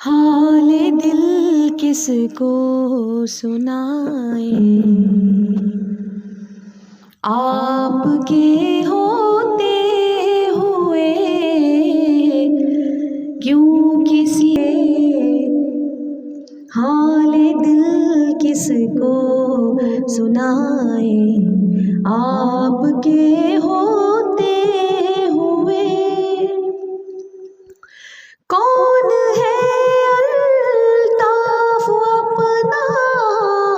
हाले दिल किसको सुनाए, आपके होते हुए क्यों किसी। हाले दिल किसको सुनाए, आपके होते हुए। कौन है अल्ताफ अपना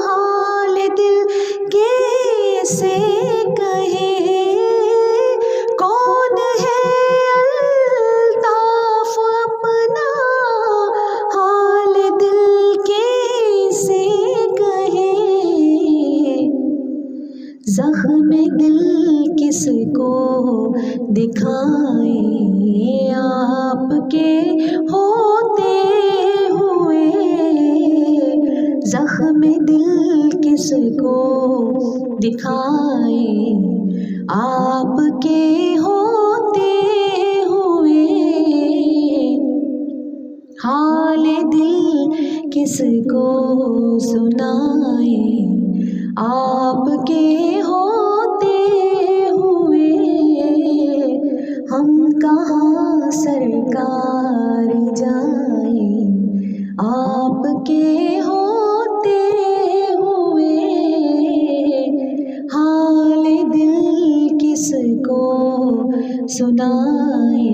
हाल दिल कैसे कहे। कौन है अल्ताफ अपना हाल दिल कैसे कहे। ज़ख्म दिल किसको दिखाए, आपके होते हुए। ज़ख्म दिल किसको दिखाए, आपके होते हुए। हाल दिल किसको सुनाए, आपके होते हुए। हम कहाँ सरकार जाए, आपके होते हुए। हाल दिल किसको सुनाए,